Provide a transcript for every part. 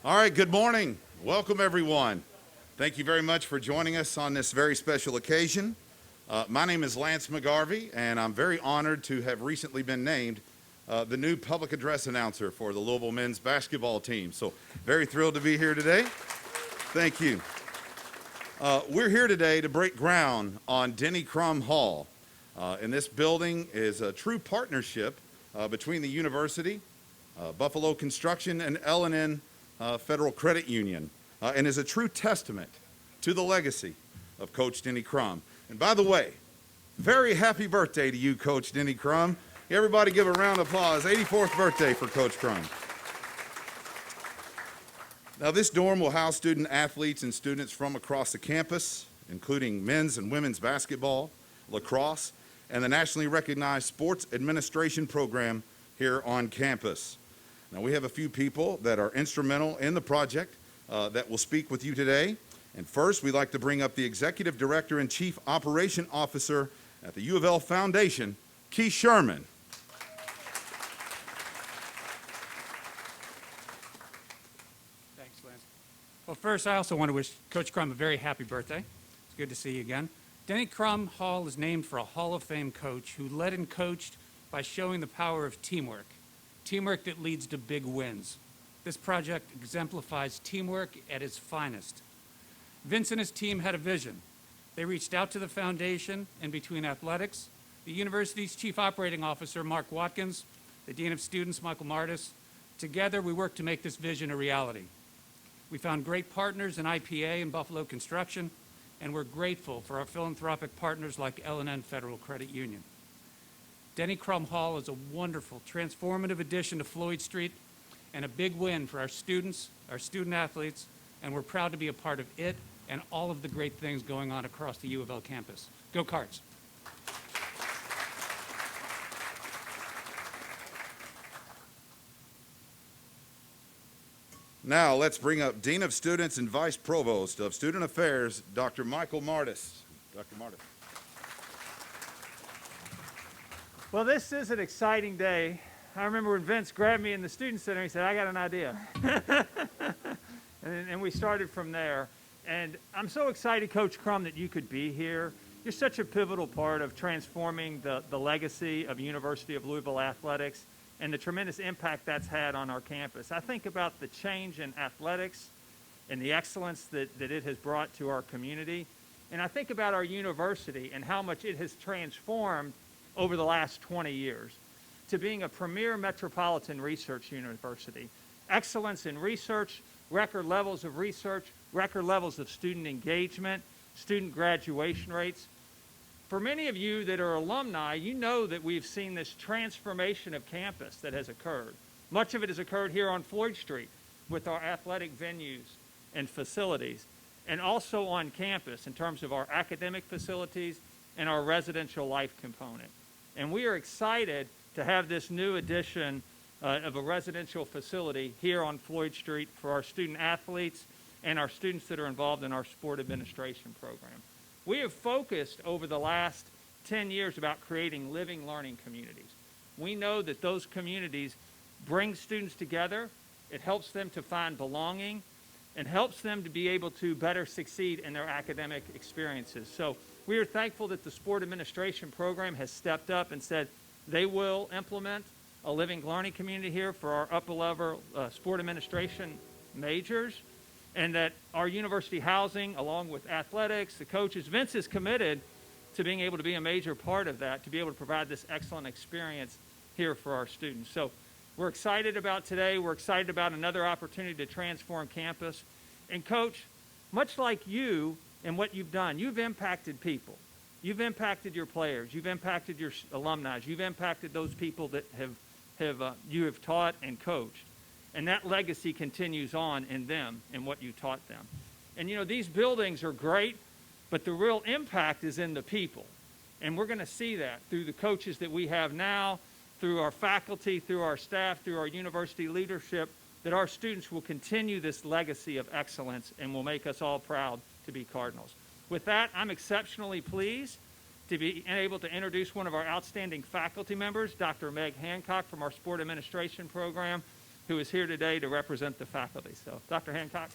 All right, good morning. Welcome, everyone. Thank you very much for joining us on this very special occasion. My name is Lance McGarvey, and I'm very honored to have recently been named the new public address announcer for the Louisville men's basketball team. So very thrilled to be here today. Thank you. We're here today to break ground on Denny Crum Hall. And this building is a true partnership between the university, Buffalo Construction, and L&N Federal Credit Union, and is a true testament to the legacy of Coach Denny Crum. And by the way, very happy birthday to you, Coach Denny Crum. Everybody give a round of applause. 84th birthday for Coach Crum. Now, this dorm will house student athletes and students from across the campus, including men's and women's basketball, lacrosse, and the nationally recognized sports administration program here on campus. Now, we have a few people that are instrumental in the project that will speak with you today. And first, we'd like to bring up the Executive Director and Chief Operation Officer at the U of L Foundation, Keith Sherman. Thanks, Lance. Well, first, I also want to wish Coach Crum a very happy birthday. It's good to see you again. Denny Crum Hall is named for a Hall of Fame coach who led and coached by showing the power of teamwork. Teamwork that leads to big wins. This project exemplifies teamwork at its finest. Vince and his team had a vision. They reached out to the foundation, and between athletics, the university's chief operating officer, Mark Watkins, the dean of students, Michael Martis, together we worked to make this vision a reality. We found great partners in IPA and Buffalo Construction, and we're grateful for our philanthropic partners like L&N Federal Credit Union. Denny Crum Hall is a wonderful, transformative addition to Floyd Street and a big win for our students, our student athletes, and we're proud to be a part of it and all of the great things going on across the U of L campus. Go Cards! Now, let's bring up Dean of Students and Vice Provost of Student Affairs, Dr. Michael Martis. Dr. Martis. Well, this is an exciting day. I remember when Vince grabbed me in the Student Center, he said, I got an idea. and we started from there. And I'm so excited, Coach Crum, that you could be here. You're such a pivotal part of transforming the legacy of University of Louisville athletics and the tremendous impact that's had on our campus. I think about the change in athletics and the excellence that it has brought to our community. And I think about our university and how much it has transformed over the last 20 years to being a premier metropolitan research university. Excellence in research, record levels of research, record levels of student engagement, student graduation rates. For many of you that are alumni, you know that we've seen this transformation of campus that has occurred. Much of it has occurred here on Floyd Street with our athletic venues and facilities, and also on campus in terms of our academic facilities and our residential life component. And we are excited to have this new addition of a residential facility here on Floyd Street for our student athletes and our students that are involved in our sport administration program. We have focused over the last 10 years about creating living learning communities. We know that those communities bring students together. It helps them to find belonging and helps them to be able to better succeed in their academic experiences. So we are thankful that the sport administration program has stepped up and said they will implement a living learning community here for our upper level sport administration majors, and that our university housing, along with athletics, the coaches, Vince is committed to being able to be a major part of that, to be able to provide this excellent experience here for our students. So we're excited about today. We're excited about another opportunity to transform campus. And Coach, much like you and what you've done, you've impacted people. You've impacted your players. You've impacted your alumni. You've impacted those people that you have taught and coached. And that legacy continues on in them and what you taught them. And you know, these buildings are great, but the real impact is in the people. And we're going to see that through the coaches that we have now, through our faculty, through our staff, through our university leadership, that our students will continue this legacy of excellence and will make us all proud to be Cardinals. With that, I'm exceptionally pleased to be able to introduce one of our outstanding faculty members, Dr. Meg Hancock from our Sport Administration program, who is here today to represent the faculty. So, Dr. Hancock.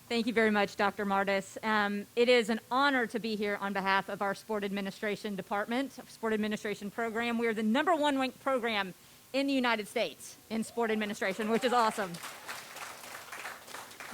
Thank you very much, Dr. Martis. It is an honor to be here on behalf of our Sport Administration Department, Sport Administration Program. We are the #1 ranked program in the United States in sport administration, which is awesome.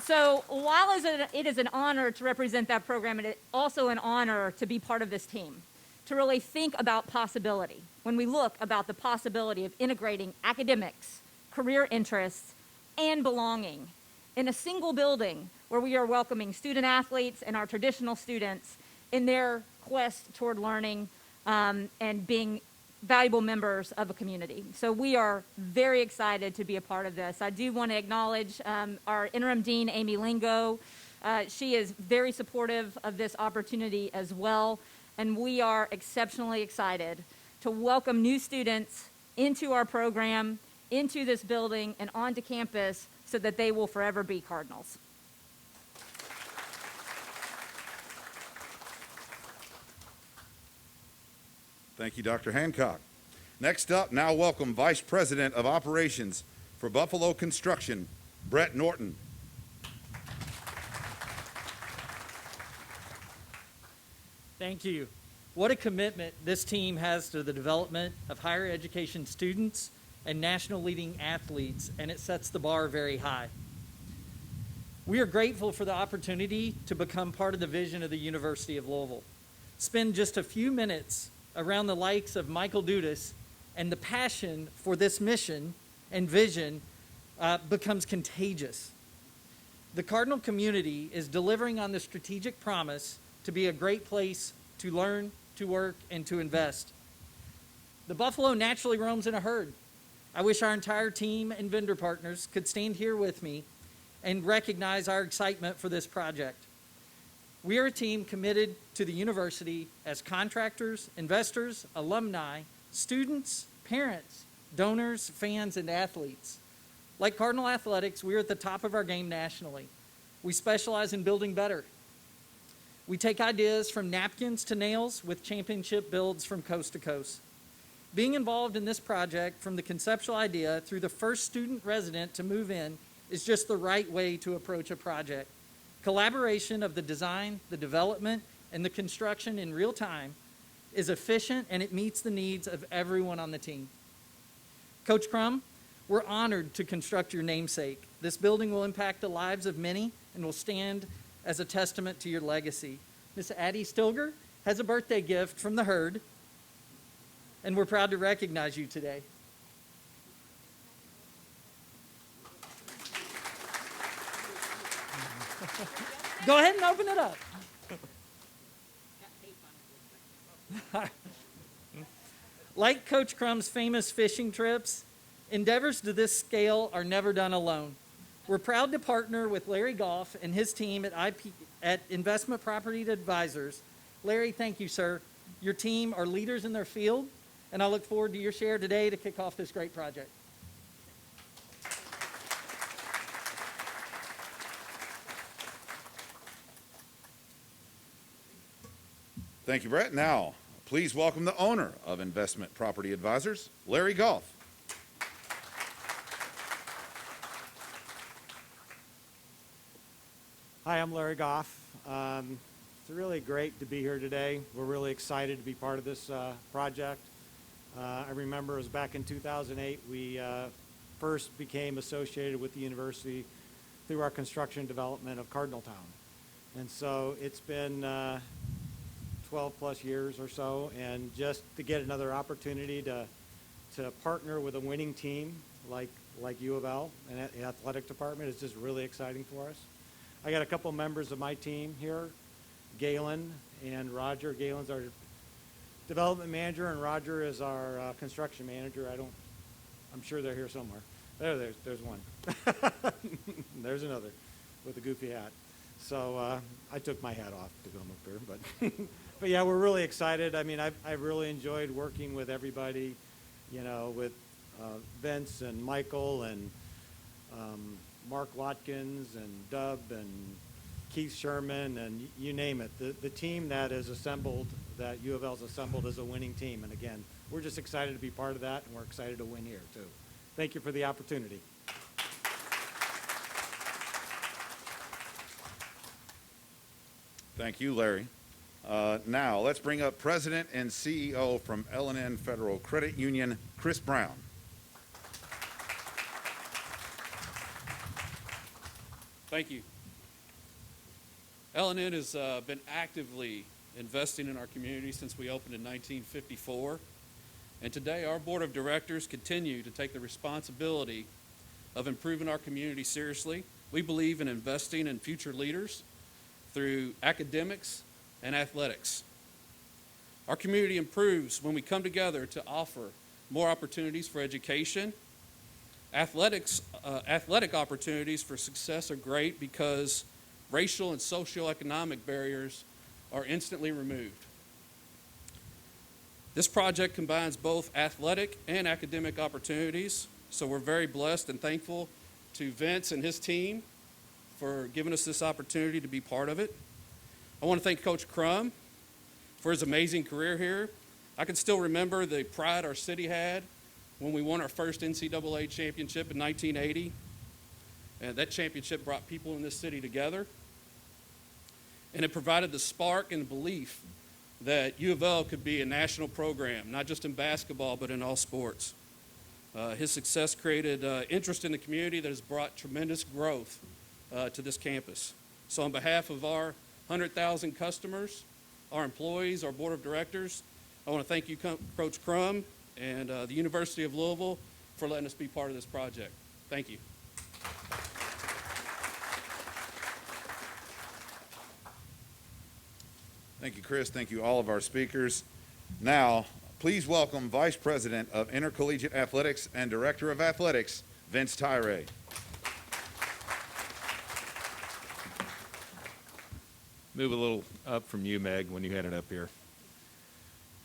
So while it is an honor to represent that program, it is also an honor to be part of this team, to really think about possibility. When we look about the possibility of integrating academics, career interests, and belonging in a single building where we are welcoming student athletes and our traditional students in their quest toward learning and being valuable members of a community. So we are very excited to be a part of this. I do want to acknowledge our interim dean, Amy Lingo. She is very supportive of this opportunity as well, and we are exceptionally excited to welcome new students into our program, into this building, and onto campus so that they will forever be Cardinals. Thank you, Dr. Hancock. Next up, now welcome Vice President of Operations for Buffalo Construction, Brett Norton. Thank you. What a commitment this team has to the development of higher education students and national leading athletes, and it sets the bar very high. We are grateful for the opportunity to become part of the vision of the University of Louisville. Spend just a few minutes around the likes of Michael Dudas, and the passion for this mission and vision becomes contagious. The Cardinal community is delivering on the strategic promise to be a great place to learn, to work, and to invest. The buffalo naturally roams in a herd. I wish our entire team and vendor partners could stand here with me and recognize our excitement for this project. We are a team committed to the university as contractors, investors, alumni, students, parents, donors, fans, and athletes. Like Cardinal Athletics, we are at the top of our game nationally. We specialize in building better. We take ideas from napkins to nails with championship builds from coast to coast. Being involved in this project from the conceptual idea through the first student resident to move in is just the right way to approach a project. Collaboration of the design, the development, and the construction in real time is efficient, and it meets the needs of everyone on the team. Coach Crum, we're honored to construct your namesake. This building will impact the lives of many and will stand as a testament to your legacy. Miss Addie Stilger has a birthday gift from the herd, and we're proud to recognize you today. Go ahead and open it up. Like Coach Crum's famous fishing trips, endeavors to this scale are never done alone. We're proud to partner with Larry Goff and his team at Investment Property Advisors. Larry, thank you, sir. Your team are leaders in their field, and I look forward to your share today to kick off this great project. Thank you, Brett. Now, please welcome the owner of Investment Property Advisors, Larry Goff. Hi, I'm Larry Goff. It's really great to be here today. We're really excited to be part of this project. I remember it was back in 2008 we first became associated with the university through our construction development of Cardinaltown. And so it's been 12 plus years or so, and just to get another opportunity to partner with a winning team like U of L and the athletic department is just really exciting for us. I got a couple members of my team here, Galen and Roger. Galen's our development manager, and Roger is our construction manager. I'm sure they're here somewhere. There's one. There's another with a goofy hat. So I took my hat off to come up here, but but yeah, we're really excited. I mean, I've really enjoyed working with everybody, you know, with Vince and Michael and Mark Watkins and Dub and Keith Sherman and you name it. The team that is assembled, that U of L's assembled, is a winning team. And again, we're just excited to be part of that, and we're excited to win here, too. Thank you for the opportunity. Thank you, Larry. Now, let's bring up President and CEO from L&N Federal Credit Union, Chris Brown. Thank you. L&N has been actively investing in our community since we opened in 1954. And today, our board of directors continue to take the responsibility of improving our community seriously. We believe in investing in future leaders through academics and athletics. Our community improves when we come together to offer more opportunities for education. Athletic opportunities for success are great because racial and socioeconomic barriers are instantly removed. This project combines both athletic and academic opportunities, so we're very blessed and thankful to Vince and his team for giving us this opportunity to be part of it. I want to thank Coach Crum for his amazing career here. I can still remember the pride our city had when we won our first NCAA championship in 1980. And that championship brought people in this city together. And it provided the spark and belief that U of L could be a national program, not just in basketball, but in all sports. His success created interest in the community that has brought tremendous growth to this campus. So on behalf of our 100,000 customers, our employees, our board of directors, I want to thank you, Coach Crum, and the University of Louisville for letting us be part of this project. Thank you. Thank you, Chris. Thank you, all of our speakers. Now, please welcome Vice President of Intercollegiate Athletics and Director of Athletics, Vince Tyrae. Move a little up from you, Meg, when you had it up here.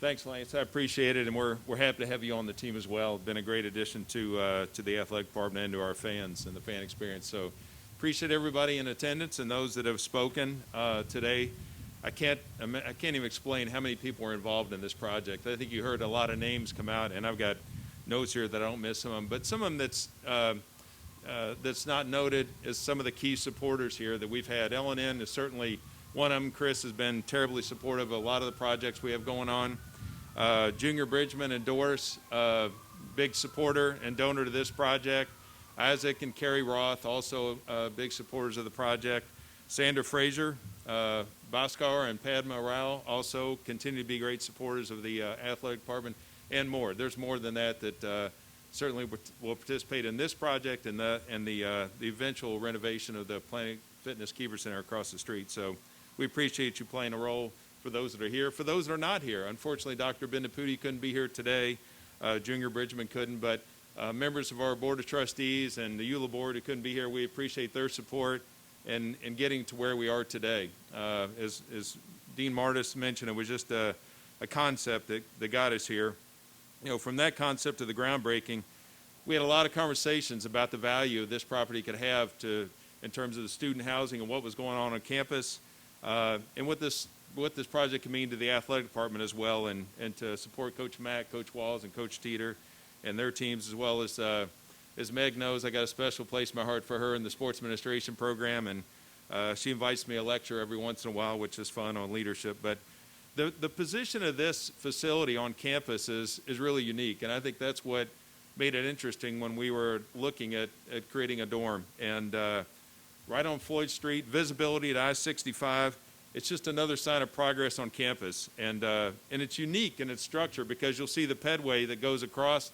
Thanks, Lance. I appreciate it, and we're happy to have you on the team as well. Been a great addition to the athletic department and to our fans and the fan experience. So appreciate everybody in attendance and those that have spoken today. I can't even explain how many people were involved in this project. I think you heard a lot of names come out, and I've got notes here that I don't miss some of them. But some of them that's not noted is some of the key supporters here that we've had. L&N is certainly one of them. Chris has been terribly supportive of a lot of the projects we have going on. Junior Bridgman and Doris, big supporter and donor to this project. Isaac and Carrie Roth, also big supporters of the project. Sandra Frazier, Bhaskar and Padma Rao also continue to be great supporters of the athletic department, and more. There's more than that certainly will participate in this project and the eventual renovation of the Planet Fitness Keeper Center across the street. So we appreciate you playing a role for those that are here. For those that are not here, unfortunately, Dr. Bindapudi couldn't be here today. Junior Bridgman couldn't, but members of our Board of Trustees and the EULA Board who couldn't be here, we appreciate their support and getting to where we are today. As Dean Martis mentioned, it was just a concept that got us here. You know, from that concept to the groundbreaking, we had a lot of conversations about the value this property could have in terms of the student housing and what was going on campus, and what this project can mean to the athletic department as well, and to support Coach Mack, Coach Walls, and Coach Teeter and their teams, as well as Meg knows, I got a special place in my heart for her in the sports administration program, and she invites me a lecture every once in a while, which is fun, on leadership. But the position of this facility on campus is really unique, and I think that's what made it interesting when we were looking at creating a dorm. And right on Floyd Street, visibility at I-65, it's just another sign of progress on campus. And it's unique in its structure because you'll see the pedway that goes across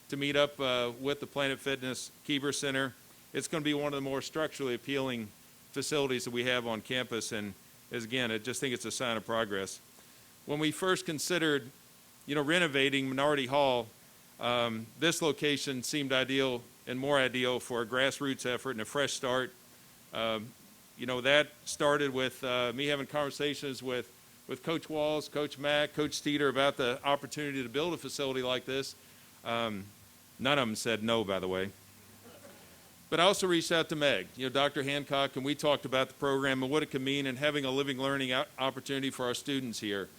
to meet up with the Planet Fitness Keeper Center. It's going to be one of the more structurally appealing facilities that we have on campus, and again, I just think it's a sign of progress. When we first considered, renovating Minority Hall, this location seemed ideal and more ideal for a grassroots effort and a fresh start. That started with me having conversations with Coach Walls, Coach Mack, Coach Teeter about the opportunity to build a facility like this. None of them said no, by the way. But I also reached out to Meg, Dr. Hancock, and we talked about the program and what it could mean and having a living learning opportunity for our students here,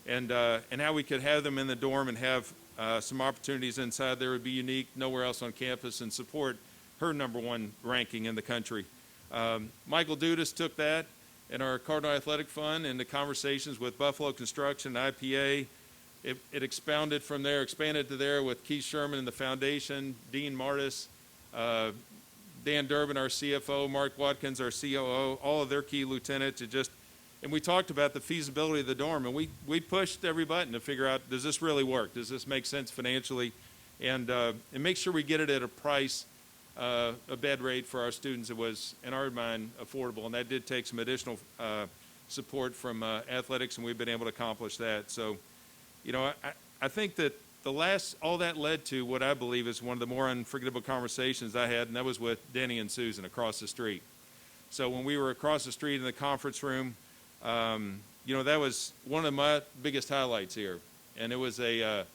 and how we could have them in the dorm and have some opportunities inside there would be unique nowhere else on campus and support her #1 ranking in the country. Michael Dudas took that and our Cardinal Athletic Fund into conversations with Buffalo Construction, IPA. It expanded from there, expanded to there with Keith Sherman and the foundation, Dean Martis, Dan Durbin, our CFO, Mark Watkins, our COO, all of their key lieutenants. And we talked about the feasibility of the dorm, and we pushed every button to figure out, does this really work? Does this make sense financially? And make sure we get it at a price, a bed rate for our students that was, in our mind, affordable. And that did take some additional support from athletics, and we've been able to accomplish that. So, I think that all that led to what I believe is one of the more unforgettable conversations I had, and that was with Denny and Susan across the street. So when we were across the street in the conference room, that was one of my biggest highlights here. And it was an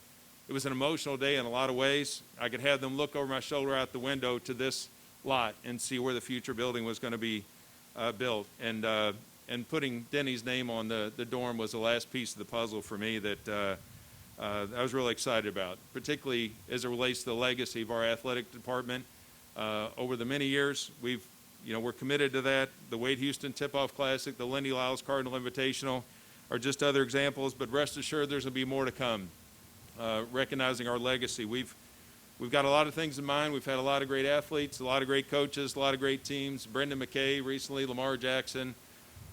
emotional day in a lot of ways. I could have them look over my shoulder out the window to this lot and see where the future building was going to be built. And putting Denny's name on the dorm was the last piece of the puzzle for me that I was really excited about, particularly as it relates to the legacy of our athletic department. Over the many years, we're committed to that. The Wade Houston Tip-Off Classic, the Lindy Lyles Cardinal Invitational are just other examples, but rest assured there's going to be more to come, recognizing our legacy. We've got a lot of things in mind. We've had a lot of great athletes, a lot of great coaches, a lot of great teams. Brendan McKay recently, Lamar Jackson,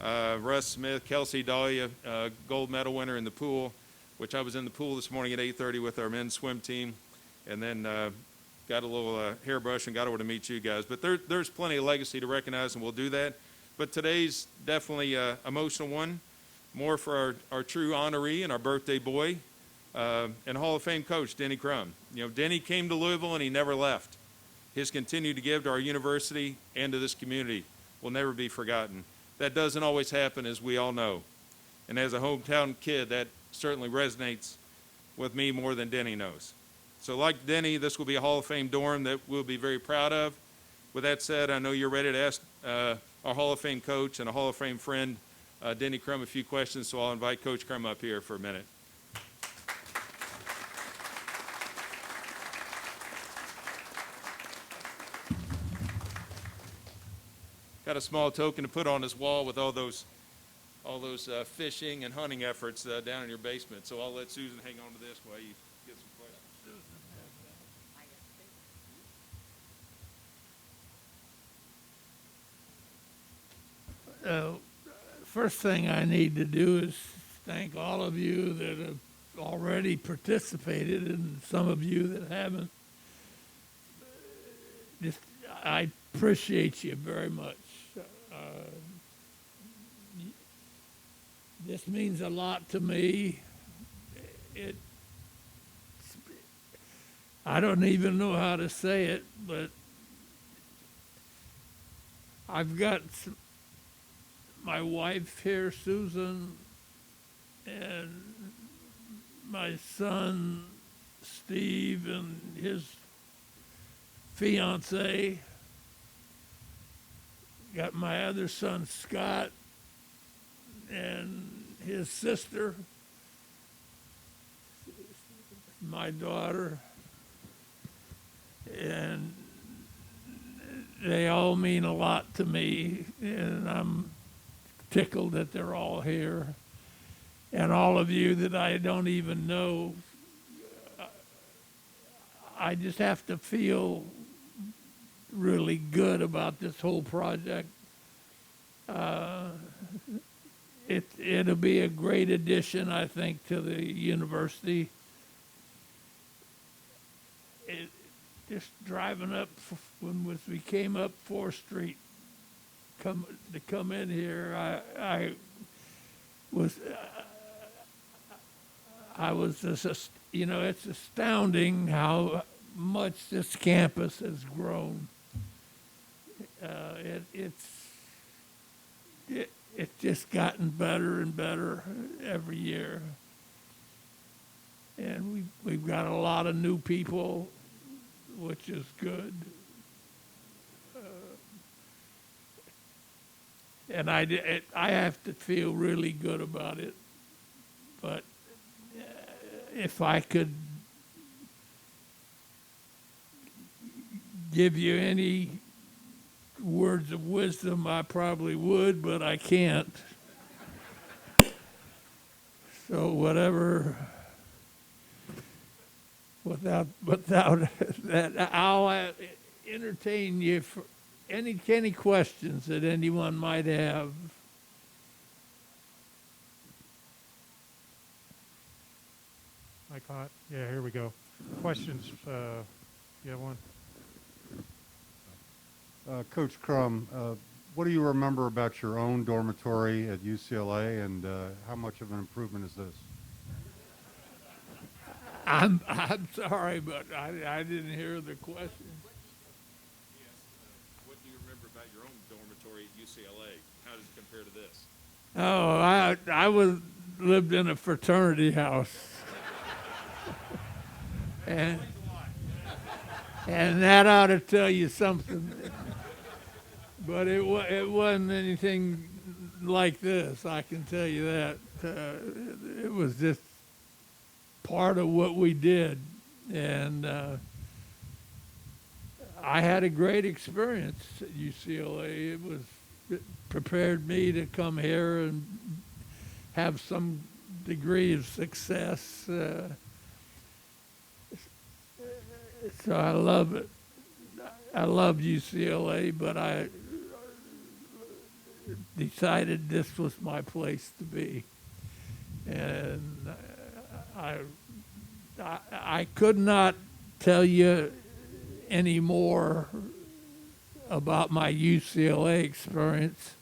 Russ Smith, Kelsey Dahlia, gold medal winner in the pool, which I was in the pool this morning at 8:30 with our men's swim team, and then got a little hairbrush and got over to meet you guys. But there's plenty of legacy to recognize, and we'll do that. But today's definitely an emotional one, more for our true honoree and our birthday boy, and Hall of Fame coach, Denny Crum. Denny came to Louisville and he never left. His continued to give to our university and to this community will never be forgotten. That doesn't always happen, as we all know. And as a hometown kid, that certainly resonates with me more than Denny knows. So like Denny, this will be a Hall of Fame dorm that we'll be very proud of. With that said, I know you're ready to ask our Hall of Fame coach and a Hall of Fame friend, Denny Crum, a few questions, so I'll invite Coach Crum up here for a minute. Got a small token to put on this wall with all those fishing and hunting efforts down in your basement. So I'll let Susan hang on to this while you get some questions. First thing I need to do is thank all of you that have already participated and some of you that haven't. I appreciate you very much. This means a lot to me. I don't even know how to say it, but I've got my wife here, Susan, and my son, Steve, and his fiance. Got my other son, Scott, and his sister, my daughter, and they all mean a lot to me, and I'm tickled that they're all here. And all of you that I don't even know, I just have to feel really good about this whole project. It'll be a great addition, I think, to the university. Just driving up when we came up 4th Street, to come in here, I was just, it's astounding how much this campus has grown. It's just gotten better and better every year. And we've got a lot of new people, which is good. And I have to feel really good about it. But if I could give you any words of wisdom, I probably would, but I can't. So whatever, without that, I'll entertain you for any questions that anyone might have. Mic hot? Yeah, here we go. Questions, you have one? Coach Crum, what do you remember about your own dormitory at UCLA, and how much of an improvement is this? I'm sorry, but I didn't hear the question. Yes. What do you remember about your own dormitory at UCLA? How does it compare to this? Oh, lived in a fraternity house. and that ought to tell you something. But it wasn't anything like this, I can tell you that. It was just part of what we did. And I had a great experience at UCLA. It prepared me to come here and have some degree of success. So I love it. I love UCLA, but I decided this was my place to be. And I could not tell you any more about my UCLA experience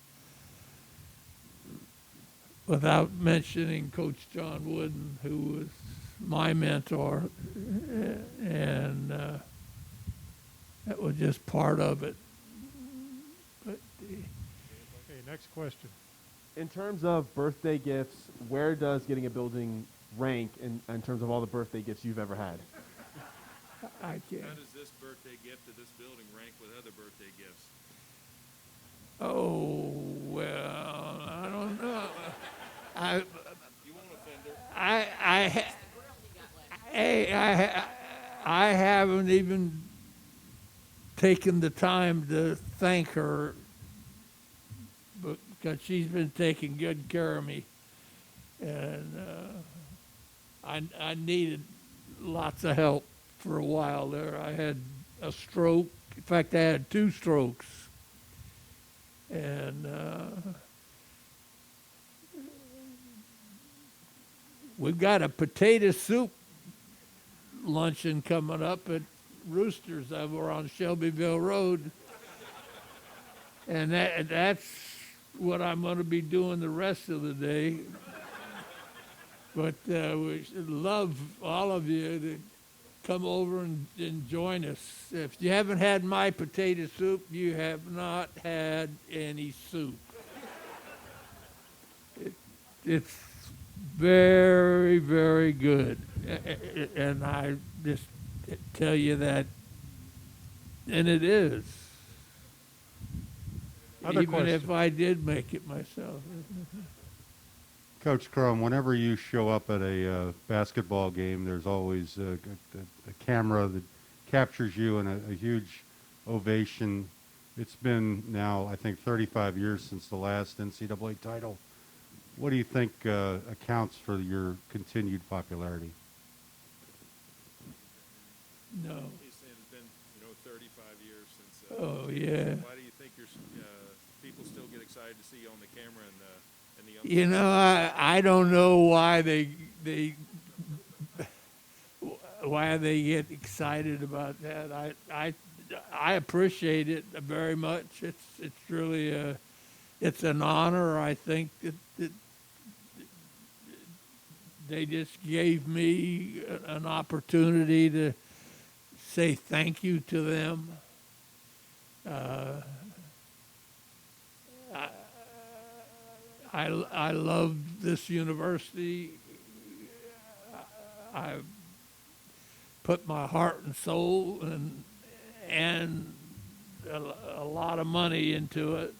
without mentioning Coach John Wooden, who was my mentor, and that was just part of it. But Okay, next question. In terms of birthday gifts, where does getting a building rank in terms of all the birthday gifts you've ever had? I can't. How does this birthday gift to this building rank with other birthday gifts? Oh, well, I don't know. You won't offend her. I haven't even taken the time to thank her, because she's been taking good care of me, and I needed lots of help for a while there. I had a stroke. In fact, I had 2 strokes, and we've got a potato soup luncheon coming up at Roosters over on Shelbyville Road. And that's what I'm going to be doing the rest of the day. But we should love all of you to come over and join us. If you haven't had my potato soup, you have not had any soup. It's very, very good. And I just tell you that, and it is. Other Even question. if I did make it myself. Coach Crum, whenever you show up at a basketball game, there's always a camera that captures you and a huge ovation. It's been now, I think, 35 years since the last NCAA title. What do you think accounts for your continued popularity? No. He's saying it's been, 35 years since. Oh, yeah. Why do you think people still get excited to see you on the camera and the? You know, I don't know why they get excited about that. I appreciate it very much. It's really it's an honor. I think that they just gave me an opportunity to say thank you to them. I love this university. I put my heart and soul and a lot of money into it.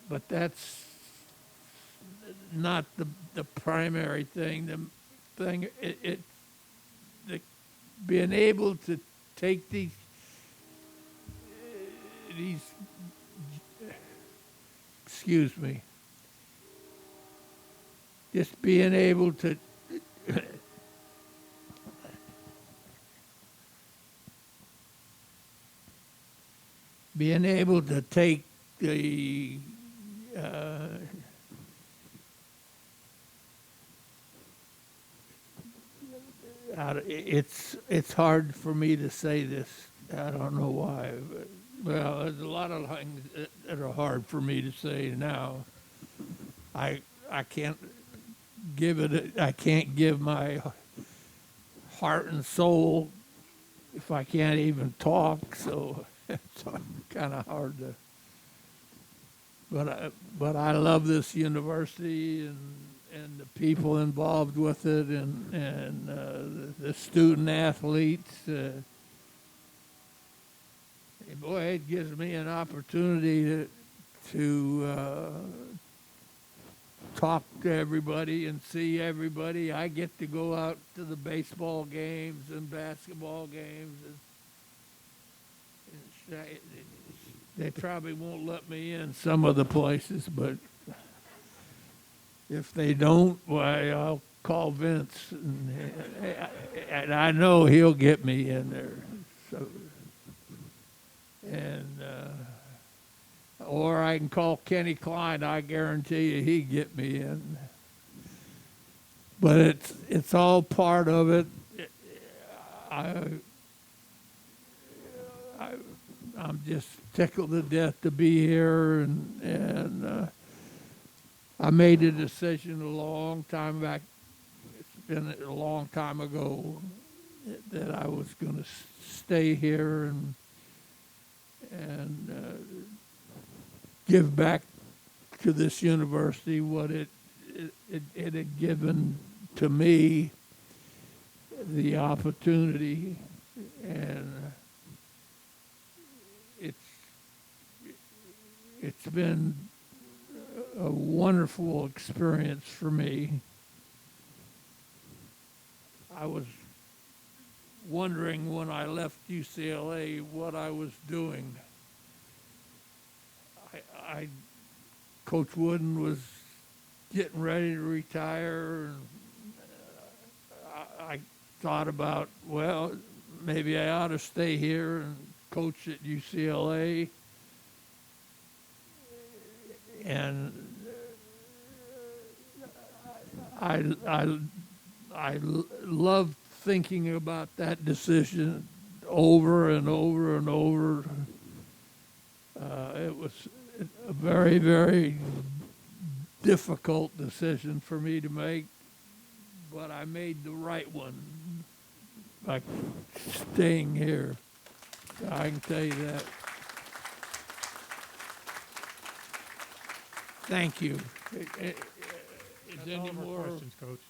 But that's not the primary thing. The thing, being able to take these excuse me, just being able to take the it's hard for me to say this. I don't know why. But, well, there's a lot of things that are hard for me to say now. I can't give it. I can't give my heart and soul if I can't even talk. So it's kind of hard to. But I love this university and the people involved with it and the student athletes. Boy, it gives me an opportunity to talk to everybody and see everybody. I get to go out to the baseball games and basketball games. And they probably won't let me in some of the places, but if they don't, why, I'll call Vince, and I know he'll get me in there. So, and or I can call Kenny Klein. I guarantee you he'd get me in. But it's all part of it. I'm just tickled to death to be here, and I made a decision a long time back. It's been a long time ago that I was going to stay here and give back to this university what it had given to me, the opportunity, and it's been a wonderful experience for me. I was wondering when I left UCLA what I was doing. Coach Wooden was getting ready to retire, and I thought about, well, maybe I ought to stay here and coach at UCLA. And I love thinking about that decision over and over and over. It was a very, very difficult decision for me to make, but I made the right one by staying here. I can tell you that. Thank you. Is That's any all of our more questions, Coach.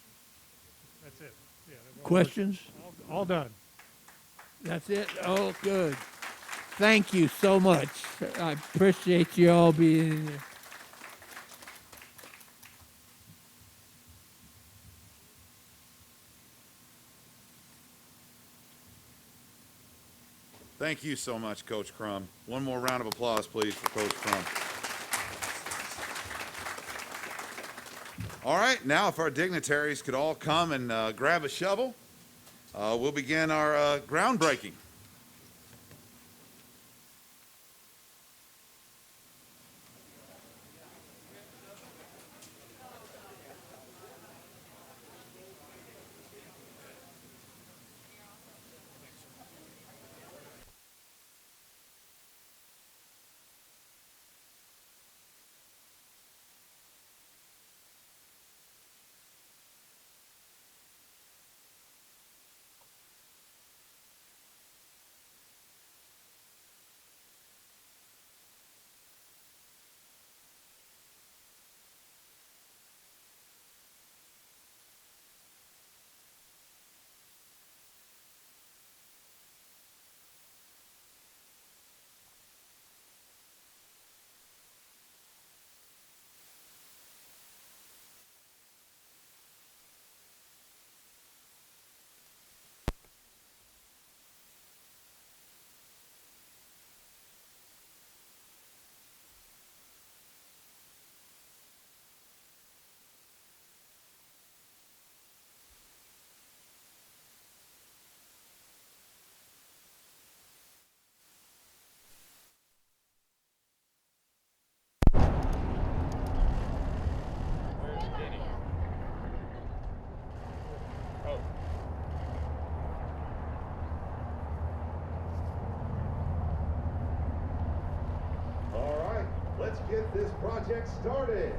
That's it. Yeah, questions? all done. That's it? Oh, good. Thank you so much. I appreciate you all being here. Thank you so much, Coach Crum. One more round of applause, please, for Coach Crum. All right, now if our dignitaries could all come and grab a shovel, we'll begin our groundbreaking. let's get this project started.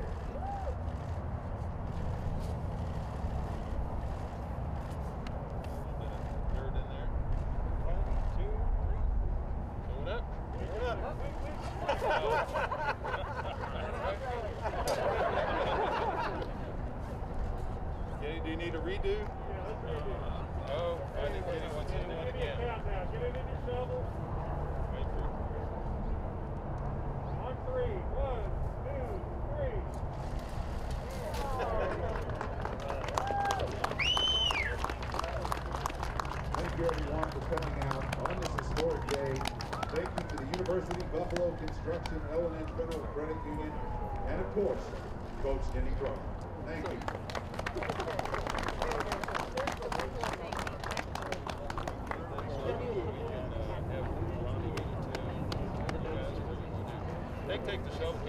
Kenny, do you need a redo? Oh, I think Kenny wants to do it again. Get it in your shovel. Wait for it. On three. 1, 2, 3. Thank you everyone for coming out on this historic day. Thank you to the University Buffalo Construction L&N Federal Credit Union, and of course, Coach Denny Crum. Thank you. Take the shovel.